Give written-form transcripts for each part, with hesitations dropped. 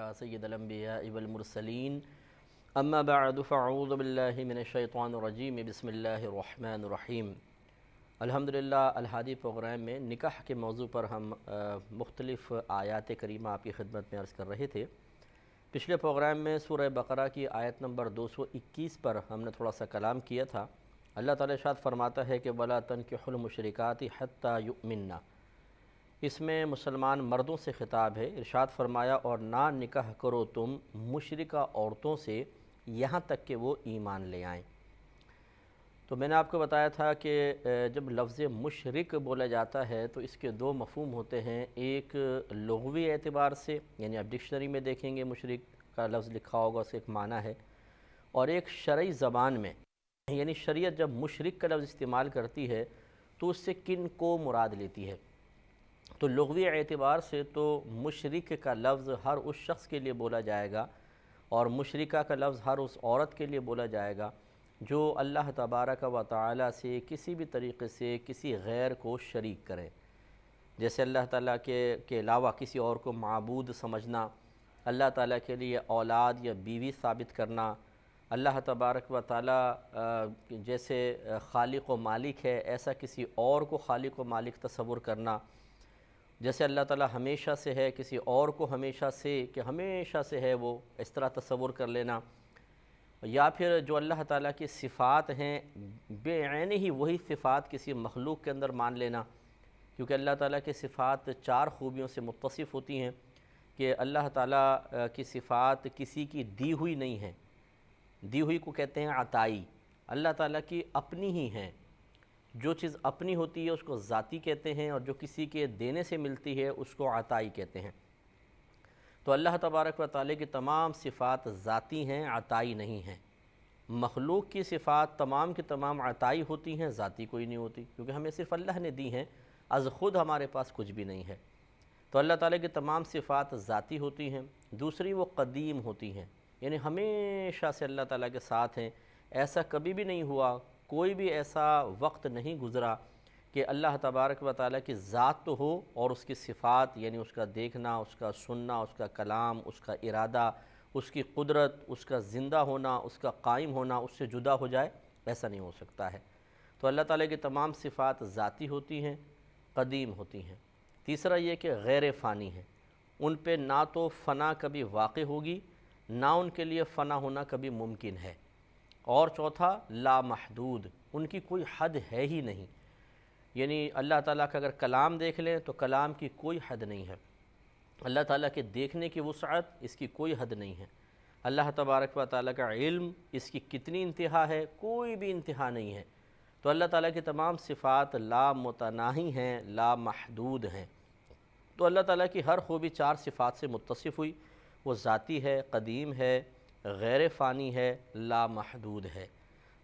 علی سید الانبیاء والمرسلین اما بعد فاعوذ باللہ من الشیطان الرجیم بسم اللہ الرحمن الرحیم۔ الحمدللہ الہادی پروگرام میں نکاح کے موضوع پر ہم مختلف آیات کریمہ آپ کی خدمت میں عرض کر رہے تھے۔ پچھلے پروگرام میں سورہ بقرہ کی آیت نمبر 221 پر ہم نے تھوڑا سا کلام کیا تھا۔ اللہ تعالیٰ ارشاد فرماتا ہے کہ وَلَا تَنْكِحُوا الْمُشْرِكَاتِ حَتَّى يُؤْمِنَّ۔ اس میں مسلمان مردوں سے خطاب ہے۔ ارشاد فرمایا اور نہ نکاح کرو تم مشرکہ عورتوں سے یہاں تک کہ وہ ایمان لے آئیں۔ تو میں نے آپ کو بتایا تھا کہ جب لفظ مشرک بولا جاتا ہے تو اس کے دو مفہوم ہوتے ہیں، ایک لغوی اعتبار سے، یعنی آپ ڈکشنری میں دیکھیں گے مشرک کا لفظ لکھا ہوگا، اس کا ایک معنی ہے، اور ایک شرعی زبان میں، یعنی شریعت جب مشرک کا لفظ استعمال کرتی ہے تو اس سے کن کو مراد لیتی ہے۔ تو لغوی اعتبار سے تو مشرک کا لفظ ہر اس شخص کے لیے بولا جائے گا، اور مشرکہ کا لفظ ہر اس عورت کے لیے بولا جائے گا جو اللہ تبارک و تعالیٰ سے کسی بھی طریقے سے کسی غیر کو شریک کرے، جیسے اللہ تعالیٰ کے علاوہ کسی اور کو معبود سمجھنا، اللہ تعالیٰ کے لیے اولاد یا بیوی ثابت کرنا، اللہ تبارک و تعالیٰ جیسے خالق و مالک ہے ایسا کسی اور کو خالق و مالک تصور کرنا، جیسے اللہ تعالیٰ ہمیشہ سے ہے کسی اور کو ہمیشہ سے ہے وہ اس طرح تصور کر لینا، یا پھر جو اللہ تعالیٰ کی صفات ہیں بے عین ہی وہی صفات کسی مخلوق کے اندر مان لینا، کیونکہ اللہ تعالیٰ کی صفات 4 خوبیوں سے متصف ہوتی ہیں کہ اللہ تعالیٰ کی صفات کسی کی دی ہوئی نہیں ہیں، دی ہوئی کو کہتے ہیں عطائی، اللہ تعالیٰ کی اپنی ہی ہیں، جو چیز اپنی ہوتی ہے اس کو ذاتی کہتے ہیں، اور جو کسی کے دینے سے ملتی ہے اس کو عطائی کہتے ہیں۔ تو اللہ تبارک و تعالیٰ کی تمام صفات ذاتی ہیں، عطائی نہیں ہیں۔ مخلوق کی صفات تمام کی تمام عطائی ہوتی ہیں، ذاتی کوئی نہیں ہوتی، کیونکہ ہمیں صرف اللہ نے دی ہیں، از خود ہمارے پاس کچھ بھی نہیں ہے۔ تو اللہ تعالیٰ کی تمام صفات ذاتی ہوتی ہیں۔ دوسری وہ قدیم ہوتی ہیں، یعنی ہمیشہ سے اللہ تعالیٰ کے ساتھ ہیں، ایسا کبھی بھی نہیں ہوا، کوئی بھی ایسا وقت نہیں گزرا کہ اللہ تبارک و تعالیٰ کی ذات تو ہو اور اس کی صفات، یعنی اس کا دیکھنا، اس کا سننا، اس کا کلام، اس کا ارادہ، اس کی قدرت، اس کا زندہ ہونا، اس کا قائم ہونا اس سے جدا ہو جائے، ایسا نہیں ہو سکتا ہے۔ تو اللہ تعالیٰ کی تمام صفات ذاتی ہوتی ہیں، قدیم ہوتی ہیں۔ تیسرا یہ کہ غیر فانی ہیں، ان پہ نہ تو فنا کبھی واقع ہوگی، نہ ان کے لیے فنا ہونا کبھی ممکن ہے۔ اور چوتھا لا محدود، ان کی کوئی حد ہے ہی نہیں، یعنی اللہ تعالیٰ کا اگر کلام دیکھ لیں تو کلام کی کوئی حد نہیں ہے، اللہ تعالیٰ کے دیکھنے کی وسعت اس کی کوئی حد نہیں ہے، اللہ تبارک و تعالیٰ کا علم اس کی کتنی انتہا ہے، کوئی بھی انتہا نہیں ہے۔ تو اللہ تعالیٰ کی تمام صفات لا متناہی ہیں، لا محدود ہیں۔ تو اللہ تعالیٰ کی ہر خوبی 4 صفات سے متصف ہوئی، وہ ذاتی ہے، قدیم ہے، غیر فانی ہے، لا محدود ہے۔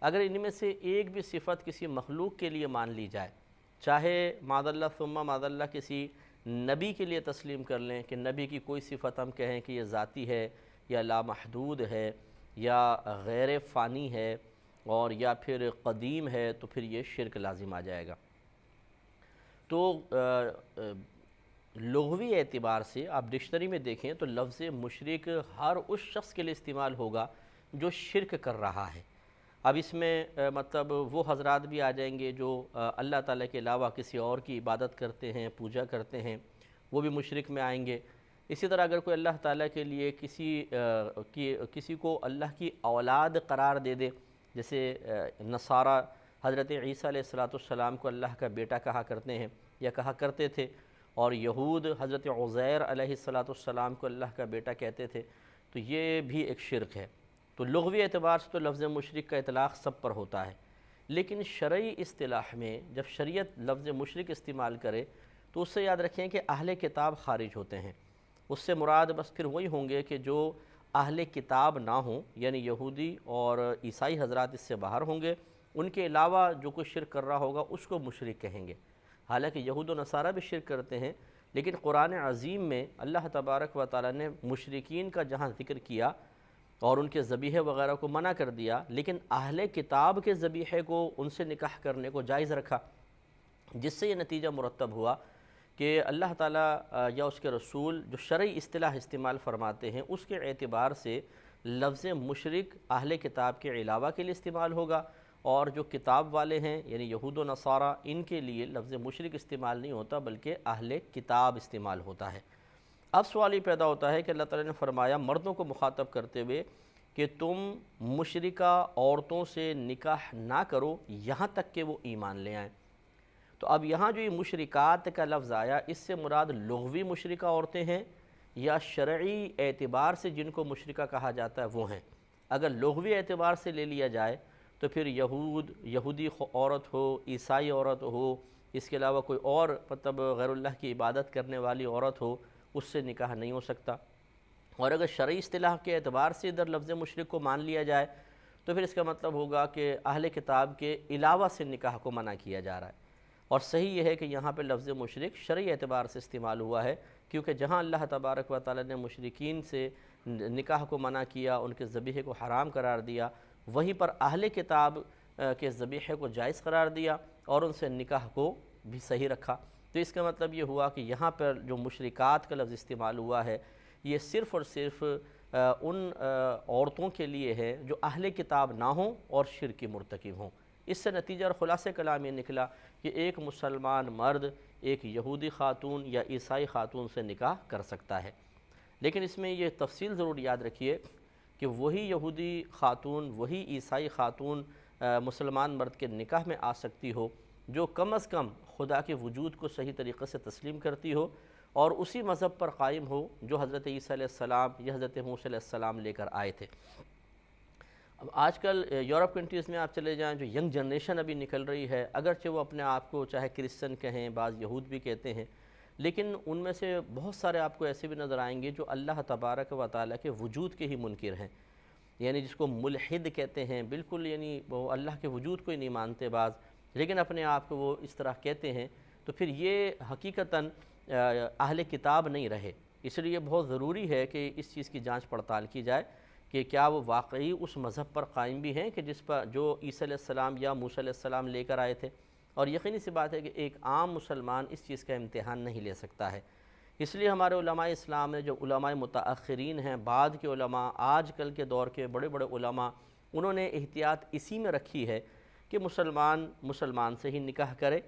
اگر ان میں سے ایک بھی صفت کسی مخلوق کے لیے مان لی جائے، چاہے معاذ اللہ ثم معاذ اللہ کسی نبی کے لیے تسلیم کر لیں کہ نبی کی کوئی صفت ہم کہیں کہ یہ ذاتی ہے یا لا محدود ہے یا غیر فانی ہے اور یا پھر قدیم ہے، تو پھر یہ شرک لازم آ جائے گا۔ تو لغوی اعتبار سے آپ ڈکشنری میں دیکھیں تو لفظ مشرک ہر اس شخص کے لیے استعمال ہوگا جو شرک کر رہا ہے۔ اب اس میں مطلب وہ حضرات بھی آ جائیں گے جو اللہ تعالیٰ کے علاوہ کسی اور کی عبادت کرتے ہیں، پوجا کرتے ہیں، وہ بھی مشرک میں آئیں گے۔ اسی طرح اگر کوئی اللہ تعالیٰ کے لیے کسی کو اللہ کی اولاد قرار دے دے، جیسے نصارہ حضرت عیسیٰ علیہ السلام کو اللہ کا بیٹا کہا کرتے ہیں یا کہا کرتے تھے، اور یہود حضرت عزیر علیہ السلام کو اللہ کا بیٹا کہتے تھے، تو یہ بھی ایک شرک ہے۔ تو لغوی اعتبار سے تو لفظ مشرک کا اطلاق سب پر ہوتا ہے، لیکن شرعی اصطلاح میں جب شریعت لفظ مشرک استعمال کرے تو اس سے یاد رکھیں کہ اہل کتاب خارج ہوتے ہیں۔ اس سے مراد بس پھر وہی ہوں گے کہ جو اہل کتاب نہ ہوں، یعنی یہودی اور عیسائی حضرات اس سے باہر ہوں گے، ان کے علاوہ جو کوئی شرک کر رہا ہوگا اس کو مشرک کہیں گے۔ حالانکہ یہود و نصارہ بھی شرک کرتے ہیں، لیکن قرآن عظیم میں اللہ تبارک و تعالیٰ نے مشرکین کا جہاں ذکر کیا اور ان کے ذبیحے وغیرہ کو منع کر دیا، لیکن اہل کتاب کے ذبیحے کو ان سے نکاح کرنے کو جائز رکھا، جس سے یہ نتیجہ مرتب ہوا کہ اللہ تعالیٰ یا اس کے رسول جو شرعی اصطلاح استعمال فرماتے ہیں اس کے اعتبار سے لفظ مشرک اہل کتاب کے علاوہ کے لیے استعمال ہوگا، اور جو کتاب والے ہیں یعنی یہود و نصارہ ان کے لیے لفظ مشرک استعمال نہیں ہوتا بلکہ اہل کتاب استعمال ہوتا ہے۔ اب سوال یہ پیدا ہوتا ہے کہ اللہ تعالیٰ نے فرمایا مردوں کو مخاطب کرتے ہوئے کہ تم مشرکہ عورتوں سے نکاح نہ کرو یہاں تک کہ وہ ایمان لے آئیں۔ تو اب یہاں جو یہ مشرکات کا لفظ آیا اس سے مراد لغوی مشرکہ عورتیں ہیں یا شرعی اعتبار سے جن کو مشرکہ کہا جاتا ہے وہ ہیں؟ اگر لغوی اعتبار سے لے لیا جائے تو پھر یہودی عورت ہو، عیسائی عورت ہو، اس کے علاوہ کوئی اور مطلب غیر اللہ کی عبادت کرنے والی عورت ہو، اس سے نکاح نہیں ہو سکتا۔ اور اگر شرعی اصطلاح کے اعتبار سے ادھر لفظ مشرک کو مان لیا جائے تو پھر اس کا مطلب ہوگا کہ اہل کتاب کے علاوہ سے نکاح کو منع کیا جا رہا ہے۔ اور صحیح یہ ہے کہ یہاں پہ لفظ مشرک شرعی اعتبار سے استعمال ہوا ہے، کیونکہ جہاں اللہ تبارک و تعالی نے مشرکین سے نکاح کو منع کیا، ان کے ذبیحے کو حرام قرار دیا، وہیں پر اہل کتاب کے ذبیحے کو جائز قرار دیا اور ان سے نکاح کو بھی صحیح رکھا۔ تو اس کا مطلب یہ ہوا کہ یہاں پر جو مشرکات کا لفظ استعمال ہوا ہے یہ صرف اور صرف ان عورتوں کے لیے ہے جو اہل کتاب نہ ہوں اور شرک کی مرتکب ہوں۔ اس سے نتیجہ اور خلاصہ کلام یہ نکلا کہ ایک مسلمان مرد ایک یہودی خاتون یا عیسائی خاتون سے نکاح کر سکتا ہے، لیکن اس میں یہ تفصیل ضرور یاد رکھیے کہ وہی یہودی خاتون وہی عیسائی خاتون مسلمان مرد کے نکاح میں آ سکتی ہو جو کم از کم خدا کے وجود کو صحیح طریقے سے تسلیم کرتی ہو اور اسی مذہب پر قائم ہو جو حضرت عیسیٰ علیہ السلام یا حضرت موسیٰ علیہ السلام لے کر آئے تھے۔ اب آج کل یورپ کنٹریز میں آپ چلے جائیں، جو ینگ جنریشن ابھی نکل رہی ہے، اگرچہ وہ اپنے آپ کو چاہے کرسچن کہیں، بعض یہود بھی کہتے ہیں، لیکن ان میں سے بہت سارے آپ کو ایسے بھی نظر آئیں گے جو اللہ تبارک و تعالیٰ کے وجود کے ہی منکر ہیں، یعنی جس کو ملحد کہتے ہیں، بالکل یعنی وہ اللہ کے وجود کو ہی نہیں مانتے بعض، لیکن اپنے آپ کو وہ اس طرح کہتے ہیں۔ تو پھر یہ حقیقتاً اہل کتاب نہیں رہے، اس لیے بہت ضروری ہے کہ اس چیز کی جانچ پڑتال کی جائے کہ کیا وہ واقعی اس مذہب پر قائم بھی ہیں کہ جس پر جو عیسیٰ علیہ السلام یا موسیٰ علیہ السلام لے کر آئے تھے۔ اور یقینی سی بات ہے کہ ایک عام مسلمان اس چیز کا امتحان نہیں لے سکتا ہے، اس لیے ہمارے علماء اسلام نے جو علماء متاخرین ہیں، بعد کے علماء، آج کل کے دور کے بڑے بڑے علماء، انہوں نے احتیاط اسی میں رکھی ہے کہ مسلمان سے ہی نکاح کرے،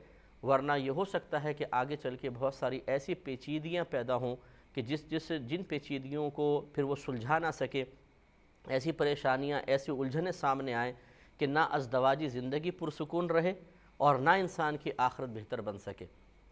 ورنہ یہ ہو سکتا ہے کہ آگے چل کے بہت ساری ایسی پیچیدگیاں پیدا ہوں کہ جن پیچیدگیوں کو پھر وہ سلجھا نہ سکے، ایسی پریشانیاں، ایسی الجھنیں سامنے آئیں کہ نہ ازدواجی زندگی پرسکون رہے اور نہ انسان کی آخرت بہتر بن سکے۔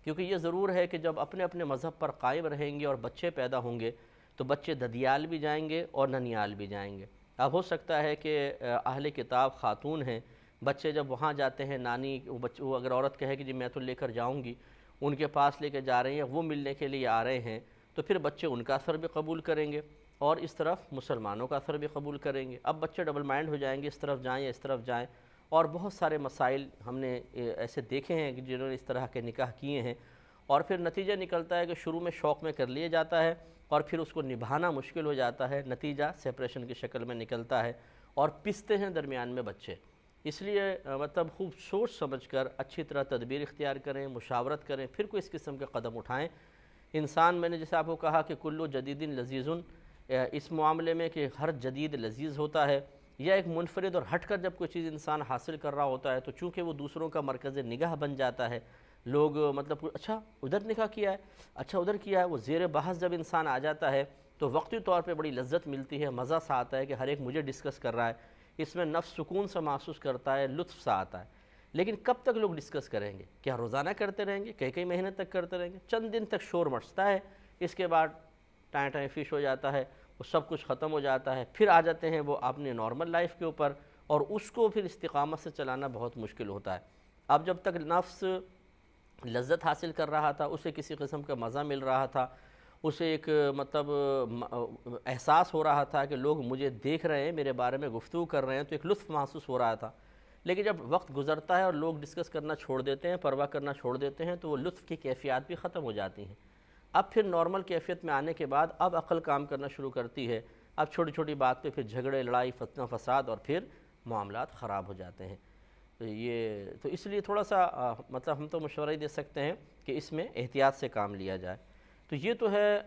کیونکہ یہ ضرور ہے کہ جب اپنے اپنے مذہب پر قائم رہیں گے اور بچے پیدا ہوں گے تو بچے ددیال بھی جائیں گے اور ننیال بھی جائیں گے۔ اب ہو سکتا ہے کہ اہل کتاب خاتون ہیں، بچے جب وہاں جاتے ہیں، نانی وہ اگر عورت کہے کہ جی میں تو لے کر جاؤں گی، ان کے پاس لے کے جا رہے ہیں، وہ ملنے کے لیے آ رہے ہیں، تو پھر بچے ان کا اثر بھی قبول کریں گے اور اس طرف مسلمانوں کا اثر بھی قبول کریں گے۔ اب بچے ڈبل مائنڈ ہو جائیں گے، اس طرف جائیں یا اس طرف جائیں، اور بہت سارے مسائل ہم نے ایسے دیکھے ہیں کہ جنہوں نے اس طرح کے نکاح کیے ہیں، اور پھر نتیجہ نکلتا ہے کہ شروع میں شوق میں کر لیا جاتا ہے اور پھر اس کو نبھانا مشکل ہو جاتا ہے، نتیجہ سیپریشن کی شکل میں نکلتا ہے اور پستے ہیں درمیان میں بچے۔ اس لیے مطلب خوب سوچ سمجھ کر اچھی طرح تدبیر اختیار کریں، مشاورت کریں، پھر کوئی اس قسم کے قدم اٹھائیں۔ انسان، میں نے جیسے آپ کو کہا کہ کلو جدید لذیذ، اس معاملے میں کہ ہر جدید لذیذ ہوتا ہے، یا ایک منفرد اور ہٹ کر جب کوئی چیز انسان حاصل کر رہا ہوتا ہے تو چونکہ وہ دوسروں کا مرکز نگاہ بن جاتا ہے، لوگ مطلب اچھا ادھر نکاح کیا ہے، اچھا ادھر کیا ہے، وہ زیر بحث جب انسان آ جاتا ہے تو وقتی طور پہ بڑی لذت ملتی ہے، مزہ سا آتا ہے کہ ہر ایک مجھے ڈسکس کر رہا ہے، اس میں نفس سکون سا محسوس کرتا ہے، لطف سا آتا ہے۔ لیکن کب تک لوگ ڈسکس کریں گے؟ کیا روزانہ کرتے رہیں گے؟ کئی مہینے تک کرتے رہیں گے؟ چند دن تک شور مچتا ہے، اس کے بعد ٹائیں فش ہو جاتا ہے، وہ سب کچھ ختم ہو جاتا ہے، پھر آ جاتے ہیں وہ اپنے نارمل لائف کے اوپر، اور اس کو پھر استقامت سے چلانا بہت مشکل ہوتا ہے۔ اب جب تک نفس لذت حاصل کر رہا تھا، اسے کسی قسم کا مزہ مل رہا تھا، اسے ایک مطلب احساس ہو رہا تھا کہ لوگ مجھے دیکھ رہے ہیں، میرے بارے میں گفتگو کر رہے ہیں، تو ایک لطف محسوس ہو رہا تھا۔ لیکن جب وقت گزرتا ہے اور لوگ ڈسکس کرنا چھوڑ دیتے ہیں، پرواہ کرنا چھوڑ دیتے ہیں، تو وہ لطف کی کیفیات بھی ختم ہو جاتی ہیں۔ اب پھر نارمل کیفیت میں آنے کے بعد اب عقل کام کرنا شروع کرتی ہے، اب چھوٹی چھوٹی بات پہ پھر جھگڑے، لڑائی، فتنہ فساد، اور پھر معاملات خراب ہو جاتے ہیں۔ یہ تو اس لیے تھوڑا سا مطلب ہم تو مشورہ ہی دے سکتے ہیں کہ اس میں احتیاط سے کام لیا جائے۔ تو یہ تو ہے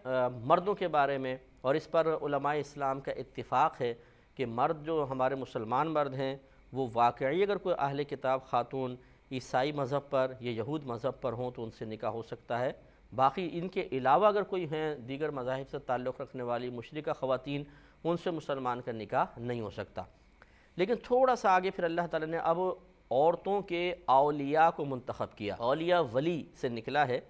مردوں کے بارے میں، اور اس پر علماء اسلام کا اتفاق ہے کہ مرد جو ہمارے مسلمان مرد ہیں وہ واقعی اگر کوئی اہل کتاب خاتون عیسائی مذہب پر یا یہود مذہب پر ہوں تو ان سے نکاح ہو سکتا ہے۔ باقی ان کے علاوہ اگر کوئی ہیں دیگر مذاہب سے تعلق رکھنے والی مشرکہ خواتین، ان سے مسلمان کا نکاح نہیں ہو سکتا۔ لیکن تھوڑا سا آگے پھر اللہ تعالیٰ نے اب عورتوں کے اولیاء کو منتخب کیا۔ اولیاء ولی سے نکلا ہے،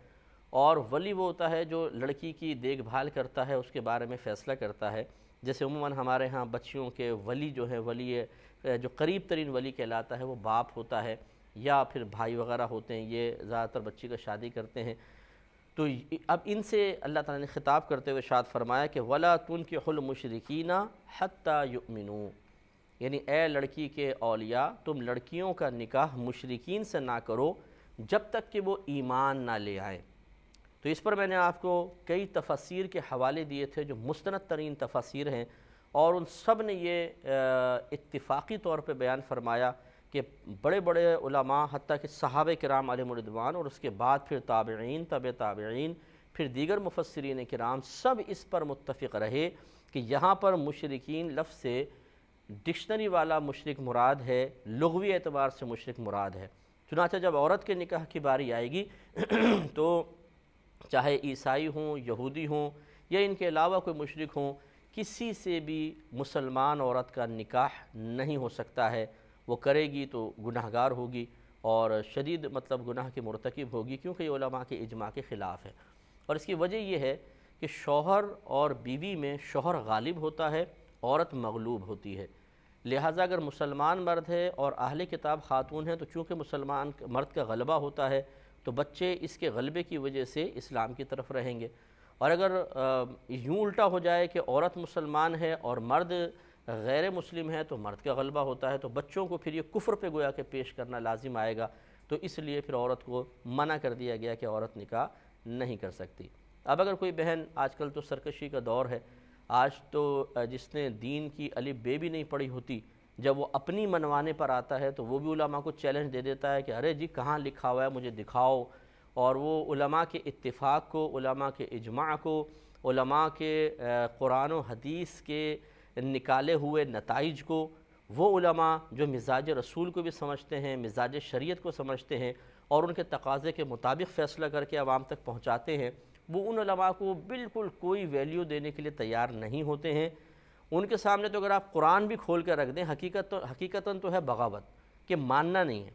اور ولی وہ ہوتا ہے جو لڑکی کی دیکھ بھال کرتا ہے، اس کے بارے میں فیصلہ کرتا ہے۔ جیسے عموماً ہمارے ہاں بچیوں کے ولی جو ہیں، ولی جو قریب ترین ولی کہلاتا ہے وہ باپ ہوتا ہے، یا پھر بھائی وغیرہ ہوتے ہیں، یہ زیادہ تر بچی کا شادی کرتے ہیں۔ تو اب ان سے اللہ تعالیٰ نے خطاب کرتے ہوئے ارشاد فرمایا کہ وَلَا تُنْكِحُوا الْمُشْرِكِينَ حَتَّى يُؤْمِنُوا، یعنی اے لڑکی کے اولیاء، تم لڑکیوں کا نکاح مشرکین سے نہ کرو جب تک کہ وہ ایمان نہ لے آئیں۔ تو اس پر میں نے آپ کو کئی تفاسیر کے حوالے دیے تھے جو مستند ترین تفاسیر ہیں، اور ان سب نے یہ اتفاقی طور پہ بیان فرمایا کہ بڑے بڑے علماء حتیٰ کہ صحابہ کرام علیہم الرضوان، اور اس کے بعد پھر تابعین، تبع تابعین، پھر دیگر مفسرین کرام، سب اس پر متفق رہے کہ یہاں پر مشرکین لفظ سے ڈکشنری والا مشرک مراد ہے، لغوی اعتبار سے مشرک مراد ہے۔ چنانچہ جب عورت کے نکاح کی باری آئے گی تو چاہے عیسائی ہوں، یہودی ہوں، یا ان کے علاوہ کوئی مشرک ہوں، کسی سے بھی مسلمان عورت کا نکاح نہیں ہو سکتا ہے۔ وہ کرے گی تو گناہگار ہوگی، اور شدید مطلب گناہ کے مرتکب ہوگی، کیونکہ یہ علماء کے اجماع کے خلاف ہے۔ اور اس کی وجہ یہ ہے کہ شوہر اور بیوی میں شوہر غالب ہوتا ہے، عورت مغلوب ہوتی ہے۔ لہٰذا اگر مسلمان مرد ہے اور اہل کتاب خاتون ہیں تو چونکہ مسلمان مرد کا غلبہ ہوتا ہے تو بچے اس کے غلبے کی وجہ سے اسلام کی طرف رہیں گے۔ اور اگر یوں الٹا ہو جائے کہ عورت مسلمان ہے اور مرد غیر مسلم ہے تو مرد کا غلبہ ہوتا ہے، تو بچوں کو پھر یہ کفر پہ گویا کہ پیش کرنا لازم آئے گا، تو اس لیے پھر عورت کو منع کر دیا گیا کہ عورت نکاح نہیں کر سکتی۔ اب اگر کوئی بہن، آج کل تو سرکشی کا دور ہے، آج تو جس نے دین کی الف بے بھی نہیں پڑھی ہوتی، جب وہ اپنی منوانے پر آتا ہے تو وہ بھی علماء کو چیلنج دے دیتا ہے کہ ارے جی کہاں لکھا ہوا ہے، مجھے دکھاؤ۔ اور وہ علماء کے اتفاق کو، علماء کے اجماع کو، علماء کے قرآن و حدیث کے نکالے ہوئے نتائج کو، وہ علماء جو مزاج رسول کو بھی سمجھتے ہیں، مزاج شریعت کو سمجھتے ہیں، اور ان کے تقاضے کے مطابق فیصلہ کر کے عوام تک پہنچاتے ہیں، وہ ان علماء کو بالکل کوئی ویلیو دینے کے لیے تیار نہیں ہوتے ہیں۔ ان کے سامنے تو اگر آپ قرآن بھی کھول کے رکھ دیں، حقیقتاً تو ہے بغاوت کہ ماننا نہیں ہے،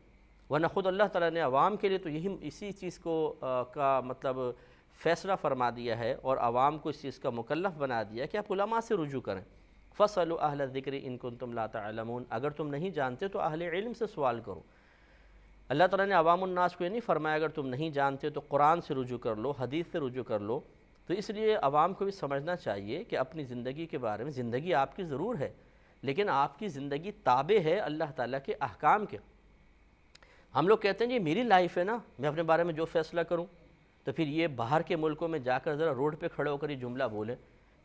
ورنہ خود اللہ تعالیٰ نے عوام کے لیے تو اسی چیز کو کا مطلب فیصلہ فرما دیا ہے، اور عوام کو اس چیز کا مکلف بنا دیا کہ آپ علماء سے رجوع کریں۔ فَاسْأَلُوا أَهْلَ الذِّكْرِ إِن كُنتُمْ لَا تَعْلَمُونَ، اگر تم نہیں جانتے تو اہل علم سے سوال کرو۔ اللہ تعالیٰ نے عوام الناس کو یہ نہیں فرمایا اگر تم نہیں جانتے تو قرآن سے رجوع کر لو، حدیث سے رجوع کر لو۔ تو اس لیے عوام کو بھی سمجھنا چاہیے کہ اپنی زندگی کے بارے میں، زندگی آپ کی ضرور ہے لیکن آپ کی زندگی تابع ہے اللہ تعالیٰ کے احکام کے۔ ہم لوگ کہتے ہیں جی میری لائف ہے نا، میں اپنے بارے میں جو فیصلہ کروں، تو پھر یہ باہر کے ملکوں میں جا کر ذرا روڈ پہ کھڑے ہو کر یہ جملہ بولیں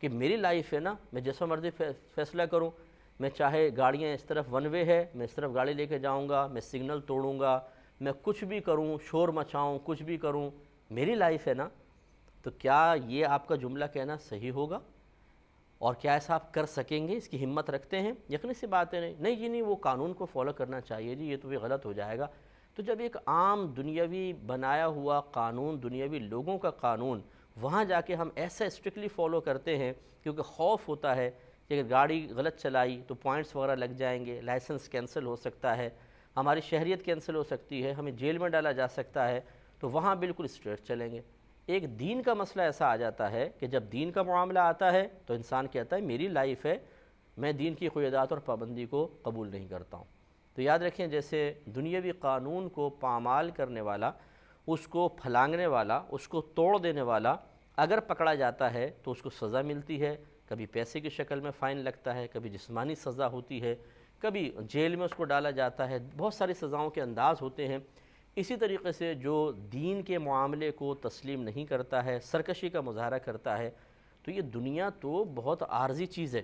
کہ میری لائف ہے نا، میں جیسا مرضی فیصلہ کروں، میں چاہے گاڑیاں اس طرف ون وے ہے میں اس طرف گاڑی لے کے جاؤں گا، میں سگنل توڑوں گا، میں کچھ بھی کروں، شور مچاؤں، کچھ بھی کروں، میری لائف ہے نا۔ تو کیا یہ آپ کا جملہ کہنا صحیح ہوگا؟ اور کیا ایسا آپ کر سکیں گے؟ اس کی ہمت رکھتے ہیں؟ یقینی سی بات ہے نہیں جی، نہیں، وہ قانون کو فالو کرنا چاہیے جی، یہ تو بھی غلط ہو جائے گا۔ تو جب ایک عام دنیاوی بنایا ہوا قانون، دنیاوی لوگوں کا قانون، وہاں جا کے ہم ایسا اسٹرکٹلی فالو کرتے ہیں کیونکہ خوف ہوتا ہے کہ اگر گاڑی غلط چلائی تو پوائنٹس وغیرہ لگ جائیں گے، لائسنس کینسل ہو سکتا ہے، ہماری شہریت کینسل ہو سکتی ہے، ہمیں جیل میں ڈالا جا سکتا ہے، تو وہاں بالکل اسٹریٹ چلیں گے۔ ایک دین کا مسئلہ ایسا آ جاتا ہے کہ جب دین کا معاملہ آتا ہے تو انسان کہتا ہے میری لائف ہے، میں دین کی قیادات اور پابندی کو قبول نہیں کرتا ہوں۔ تو یاد رکھیں، جیسے دنیاوی قانون کو پامال کرنے والا، اس کو پھلانگنے والا، اس کو توڑ دینے والا اگر پکڑا جاتا ہے تو اس کو سزا ملتی ہے، کبھی پیسے کی شکل میں فائن لگتا ہے، کبھی جسمانی سزا ہوتی ہے، کبھی جیل میں اس کو ڈالا جاتا ہے، بہت ساری سزاؤں کے انداز ہوتے ہیں۔ اسی طریقے سے جو دین کے معاملے کو تسلیم نہیں کرتا ہے، سرکشی کا مظاہرہ کرتا ہے، تو یہ دنیا تو بہت عارضی چیز ہے،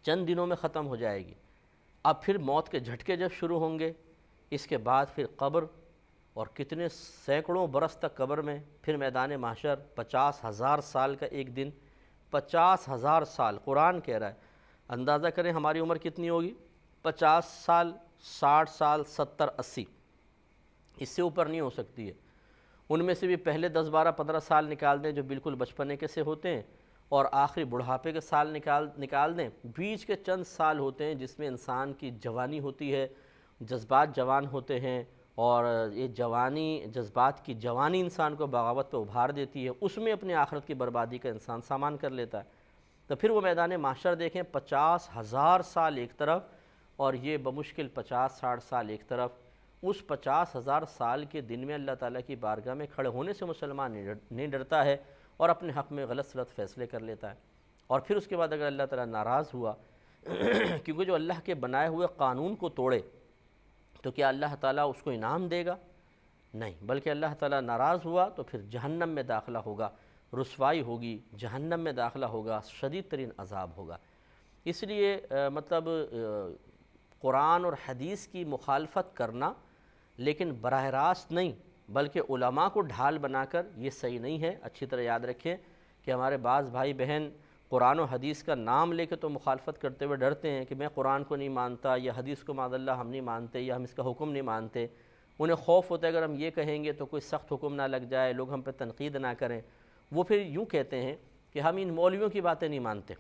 چند دنوں میں ختم ہو جائے گی۔ اب پھر موت کے جھٹکے جب شروع ہوں گے اس کے بعد پھر قبر، اور کتنے سینکڑوں برس تک قبر میں، پھر میدان محشر، 50,000 سال کا ایک دن، 50,000 سال قرآن کہہ رہا ہے۔ اندازہ کریں ہماری عمر کتنی ہوگی، 50 سال، 60 سال، 70، 80، اس سے اوپر نہیں ہو سکتی ہے۔ ان میں سے بھی پہلے 10، 12، 15 سال نکال دیں جو بالکل بچپنے کے سے ہوتے ہیں، اور آخری بڑھاپے کے سال نکال دیں، بیچ کے چند سال ہوتے ہیں جس میں انسان کی جوانی ہوتی ہے، جذبات جوان ہوتے ہیں، اور یہ جوانی، جذبات کی جوانی انسان کو بغاوت پہ ابھار دیتی ہے، اس میں اپنے آخرت کی بربادی کا انسان سامان کر لیتا ہے۔ تو پھر وہ میدان محشر دیکھیں، 50,000 سال ایک طرف، اور یہ بمشکل 50-60 سال ایک طرف۔ اس 50,000 سال کے دن میں اللہ تعالیٰ کی بارگاہ میں کھڑے ہونے سے مسلمان نہیں ڈرتا ہے، اور اپنے حق میں غلط سلط فیصلے کر لیتا ہے۔ اور پھر اس کے بعد اگر اللہ تعالیٰ ناراض ہوا کیونکہ جو اللہ کے بنائے ہوئے قانون کو توڑے تو کیا اللہ تعالیٰ اس کو انعام دے گا؟ نہیں، بلکہ اللہ تعالیٰ ناراض ہوا تو پھر جہنم میں داخلہ ہوگا، رسوائی ہوگی، جہنم میں داخلہ ہوگا، شدید ترین عذاب ہوگا۔ اس لیے قرآن اور حدیث کی مخالفت کرنا، لیکن براہ راست نہیں، بلکہ علماء کو ڈھال بنا کر، یہ صحیح نہیں ہے۔ اچھی طرح یاد رکھیں کہ ہمارے بعض بھائی بہن قرآن و حدیث کا نام لے کے تو مخالفت کرتے ہوئے ڈرتے ہیں کہ میں قرآن کو نہیں مانتا، یا حدیث کو معاذ اللہ ہم نہیں مانتے، یا ہم اس کا حکم نہیں مانتے۔ انہیں خوف ہوتا ہے اگر ہم یہ کہیں گے تو کوئی سخت حکم نہ لگ جائے، لوگ ہم پہ تنقید نہ کریں۔ وہ پھر یوں کہتے ہیں کہ ہم ان مولویوں کی باتیں نہیں مانتے،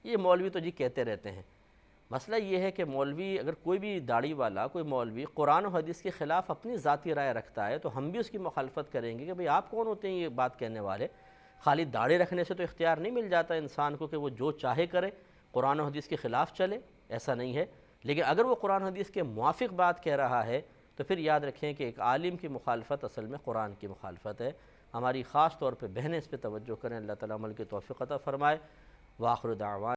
یہ مولوی تو جی کہتے رہتے ہیں۔ مسئلہ یہ ہے کہ مولوی، اگر کوئی بھی داڑھی والا، کوئی مولوی قرآن و حدیث کے خلاف اپنی ذاتی رائے رکھتا ہے تو ہم بھی اس کی مخالفت کریں گے کہ بھئی آپ کون ہوتے ہیں یہ بات کہنے والے؟ خالی داڑھی رکھنے سے تو اختیار نہیں مل جاتا انسان کو کہ وہ جو چاہے کرے، قرآن و حدیث کے خلاف چلے، ایسا نہیں ہے۔ لیکن اگر وہ قرآن و حدیث کے موافق بات کہہ رہا ہے تو پھر یاد رکھیں کہ ایک عالم کی مخالفت اصل میں قرآن کی مخالفت ہے۔ ہماری خاص طور پہ بہنیں اس پہ توجہ کریں، اللہ تعالیٰ عمل کی توفیق عطا فرمائے۔ وآخر دعوانا